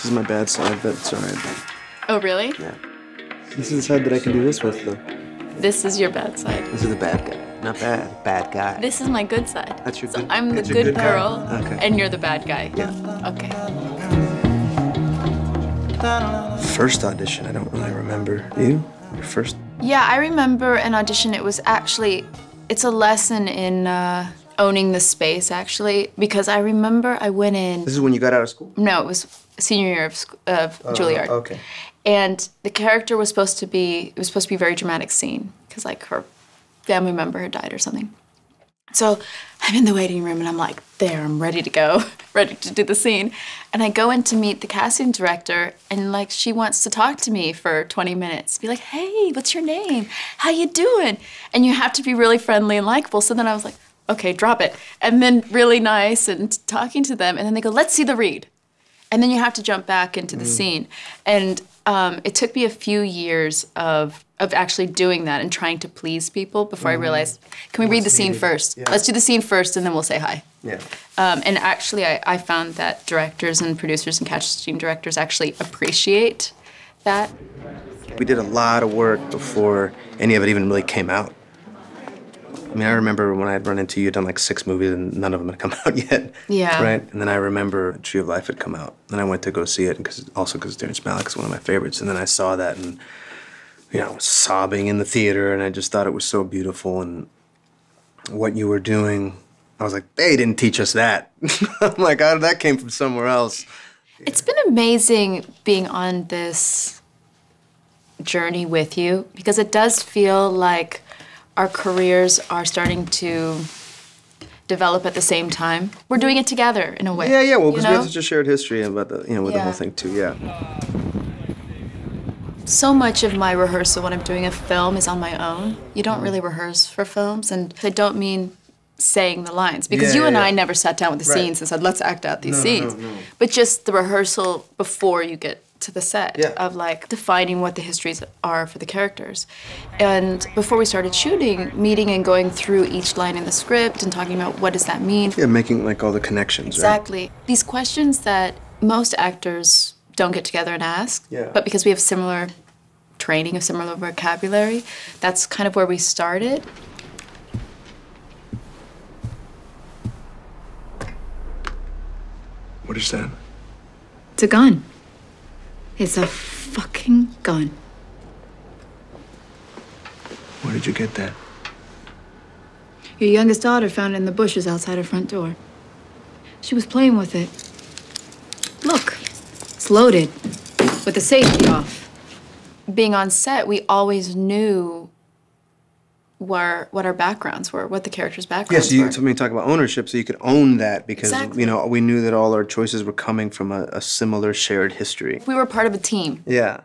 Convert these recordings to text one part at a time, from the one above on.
This is my bad side, but it's all right. Oh, really? Yeah. This is the side that I can do this with, though. This is your bad side. This is the bad guy. Not bad. Bad guy. This is my good side. That's your so good. I'm the that's your good girl, Okay. and you're the bad guy. Yeah. Okay. First audition, I don't really remember. You? Your first? Yeah, I remember an audition. It was actually, it's a lesson in owning the space, actually, because I remember I went in. This is when you got out of school? No, it was senior year of Juilliard. Okay. And the character was supposed to be, it was supposed to be a very dramatic scene, because like her family member had died or something. So I'm in the waiting room and I'm like, there, I'm ready to go, ready to do the scene. And I go in to meet the casting director and like she wants to talk to me for 20 minutes. Be like, hey, what's your name? How you doing? And you have to be really friendly and likable. So then I was like, okay, drop it. And then really nice and talking to them. And then they go, let's see the read. And then you have to jump back into the scene. And it took me a few years of actually doing that and trying to please people before I realized, can we read the scene first? Yeah. Let's do the scene first and then we'll say hi. Yeah. And actually I found that directors and producers and casting directors actually appreciate that. We did a lot of work before any of it even really came out. I mean, I remember when I had run into you, had done like 6 movies and none of them had come out yet. Yeah. Right? And then I remember Tree of Life had come out. And I went to go see it, also because Terrence Malick is one of my favorites. And then I saw that and, you know, I was sobbing in the theater and I just thought it was so beautiful. And what you were doing, I was like, they didn't teach us that. I'm like, oh, that came from somewhere else. It's been amazing being on this journey with you because it does feel like our careers are starting to develop at the same time. We're doing it together in a way. Yeah, well, because we have such a shared history about the, with the whole thing too, yeah. So much of my rehearsal when I'm doing a film is on my own. You don't really rehearse for films, and I don't mean saying the lines, because you and I never sat down with the scenes and said, let's act out these scenes. No. But just the rehearsal before you get to the set of like defining what the histories are for the characters. And before we started shooting, meeting and going through each line in the script and talking about what does that mean. Yeah, making like all the connections, Exactly. Right? These questions that most actors don't get together and ask, but because we have similar training, a similar vocabulary, that's kind of where we started. What is that? It's a gun. It's a fucking gun. Where did you get that? Your youngest daughter found it in the bushes outside her front door. She was playing with it. Look, it's loaded, with the safety off. Being on set, we always knew what our backgrounds were, what the characters' backgrounds were. So you talk about ownership, so you could own that because, Exactly. We knew that all our choices were coming from a similar shared history. We were part of a team. Yeah.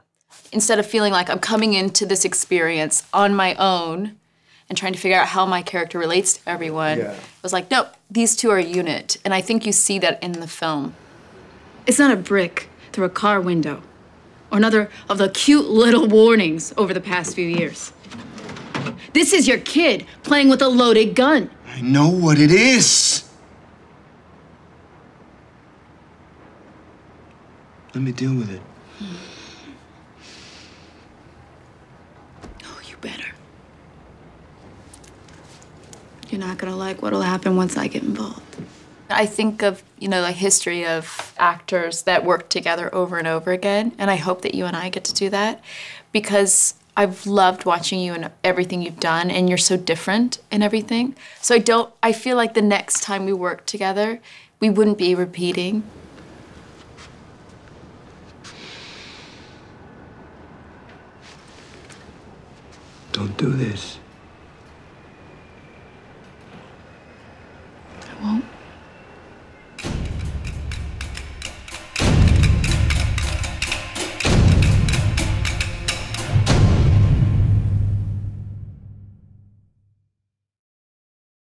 Instead of feeling like I'm coming into this experience on my own and trying to figure out how my character relates to everyone, it was like, no, these two are a unit. And I think you see that in the film. It's not a brick through a car window or another of the cute little warnings over the past few years. This is your kid playing with a loaded gun. I know what it is. Let me deal with it. Oh, you better. You're not gonna like what'll happen once I get involved. I think of, a history of actors that work together over and over again, and I hope that you and I get to do that because I've loved watching you and everything you've done, and you're so different in everything. So I feel like the next time we work together, we wouldn't be repeating. Don't do this.